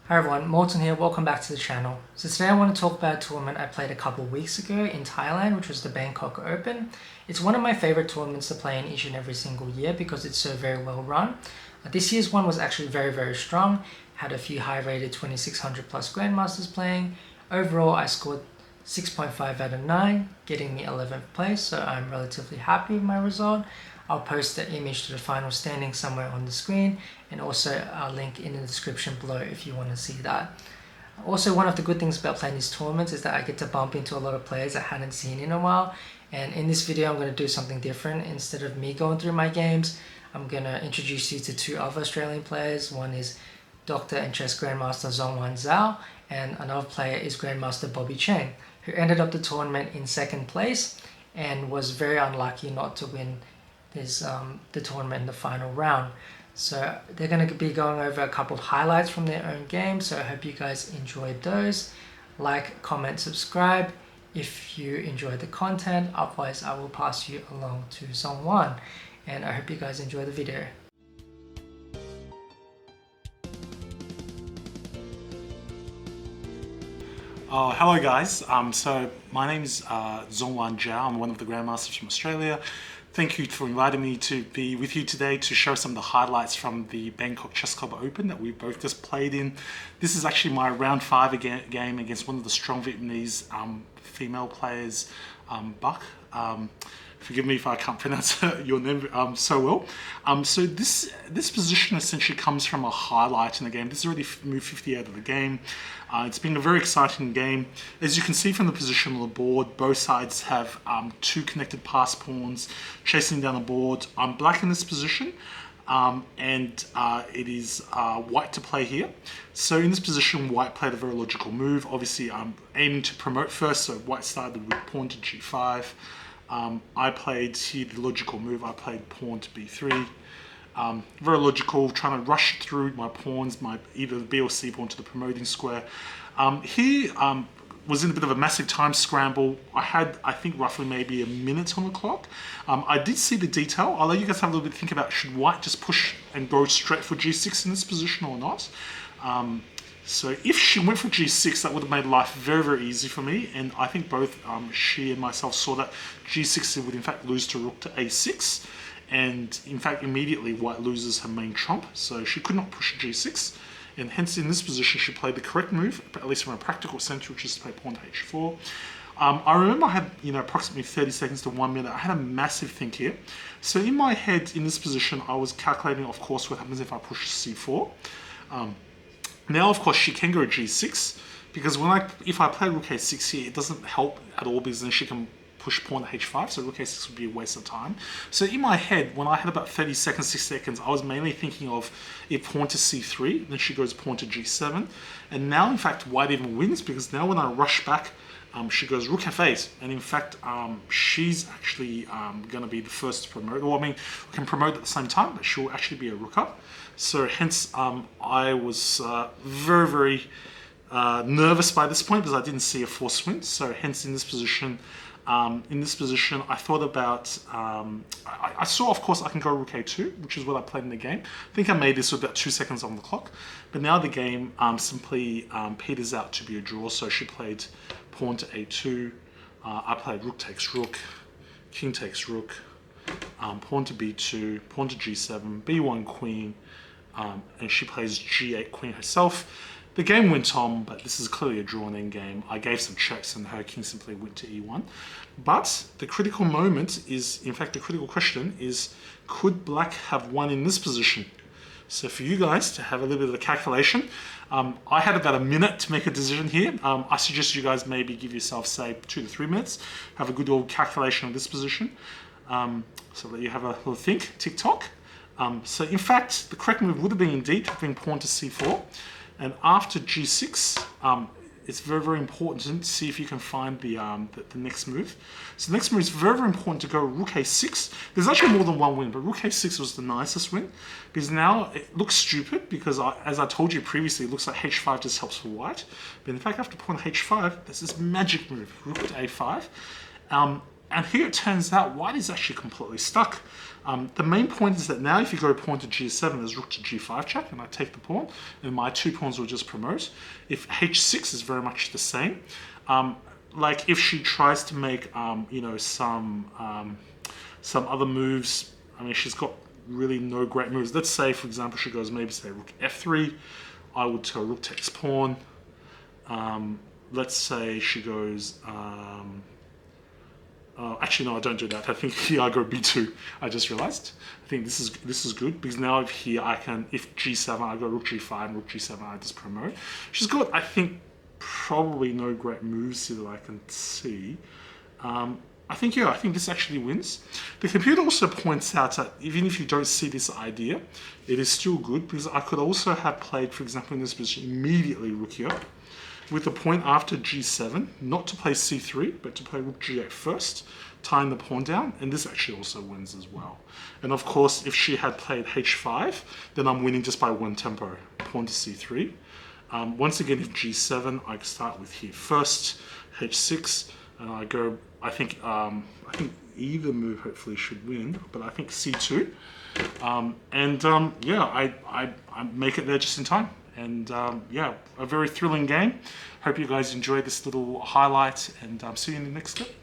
Hi everyone, Molton here, welcome back to the channel. So today I want to talk about a tournament I played a couple of weeks ago in Thailand, which was the Bangkok Open. It's one of my favorite tournaments to play in each and every single year because it's so very well run. This year's one was actually very strong, had a few high rated 2600 plus grandmasters playing. Overall I scored 6.5 out of 9, getting me 11th place, so I'm relatively happy with my result. I'll post the image to the final standing somewhere on the screen, and also I'll link in the description below if you want to see that. Also, one of the good things about playing these tournaments is that I get to bump into a lot of players I hadn't seen in a while, and in this video I'm going to do something different. Instead of me going through my games, I'm going to introduce you to two other Australian players. One is Doctor and Chess Grandmaster Zong-Yuan Zhao, and another player is Grandmaster Bobby Cheng, who ended up the tournament in second place and was very unlucky not to win the tournament in the final round. So they're going to be going over a couple of highlights from their own games, so I hope you guys enjoyed those. Like, comment, subscribe if you enjoyed the content, otherwise I will pass you along to Zong-Yuan, and I hope you guys enjoy the video. Hello guys, so my name is Zong-Yuan Zhao. I'm one of the Grandmasters from Australia. Thank you for inviting me to be with you today to show some of the highlights from the Bangkok Chess Club Open that we both just played in. This is actually my round 5 game against one of the strong Vietnamese female players, Buck. Forgive me if I can't pronounce your name so well. So this position essentially comes from a highlight in the game. This is already moved 50 out of the game. It's been a very exciting game. As you can see from the position on the board, both sides have two connected pass pawns chasing down the board. I'm black in this position. And it is white to play here. So in this position, white played a very logical move. Obviously, I'm aiming to promote first, so white started with pawn to g5. I played here the logical move. I played pawn to b3. Very logical, trying to rush through my pawns, either the b or c pawn to the promoting square. Here was in a bit of a massive time scramble. I had, I think, roughly maybe a minute on the clock. I did see the detail. I'll let you guys have a little bit think about, should white just push and go straight for g6 in this position or not? So if she went for g6, that would have made life very easy for me, and I think both she and myself saw that g6 would in fact lose to rook to a6, and in fact immediately white loses her main trump, so she could not push g6, and hence in this position she played the correct move, at least from a practical sense, which is to play pawn to h4. I remember I had approximately 30 seconds to 1 minute. I had a massive think here. So in my head, in this position, I was calculating, of course, what happens if I push c4. Now, of course, she can go g6, because if I play rook a6 here, it doesn't help at all, because then she can push pawn to h5, so rook a6 would be a waste of time. So in my head, when I had about 30 seconds, 6 seconds, I was mainly thinking of if pawn to c3, then she goes pawn to g7. And now, in fact, white even wins, because now when I rush back, she goes rook f8, and in fact, she's actually going to be the first to promote. Well, I mean, we can promote at the same time, but she'll actually be a rook up. So hence, I was very nervous by this point because I didn't see a forced win. So hence, in this position, I thought about. I saw, of course, I can go rook a2, which is what I played in the game. I think I made this with about 2 seconds on the clock, but now the game simply peters out to be a draw. So she played pawn to a2. I played rook takes rook, king takes rook, pawn to b2, pawn to g7, b1 queen, and she plays g8 queen herself. The game went on, but this is clearly a drawn endgame. I gave some checks and her king simply went to e1. But the critical moment is, in fact, the critical question is, could black have won in this position? So for you guys to have a little bit of a calculation, I had about a minute to make a decision here. I suggest you guys maybe give yourself, say, 2 to 3 minutes. Have a good old calculation of this position. So that you have a little think, tick-tock. So in fact, the correct move would have been indeed pawn to c4. And after g6, it's very important to see if you can find the next move. So the next move is very important to go rook a6. There's actually more than one win, but rook a6 was the nicest win, because now it looks stupid, because as I told you previously, it looks like h5 just helps for white. But in fact, after pawn h5, there's this magic move, rook to a5. And here it turns out white is actually completely stuck. The main point is that now if you go pawn to g7, there's rook to g5 check, and I take the pawn, and my 2 pawns will just promote. If h6 is very much the same, like if she tries to make, you know, some other moves, I mean, she's got really no great moves. Let's say, for example, she goes maybe say rook f3. I would tell rook takes pawn. Let's say she goes. Actually, no, I don't do that. I think here I go b2. I just realized. I think this is good because now if here I can, if g7, I go rook g5 and rook g7, I just promote. She's got, I think, probably no great moves here that I can see. I think this actually wins. The computer also points out that even if you don't see this idea, it is still good because I could also have played, for example, in this position, immediately rook here, with the point after g7, not to play c3, but to play rook g8 first, tying the pawn down, and this actually also wins as well. And of course, if she had played h5, then I'm winning just by one tempo, pawn to c3. Once again, if g7, I start with here first, h6, and I go. I think either move hopefully should win, but I think c2, yeah, I make it there just in time. And yeah, a very thrilling game. Hope you guys enjoyed this little highlight, and see you in the next clip.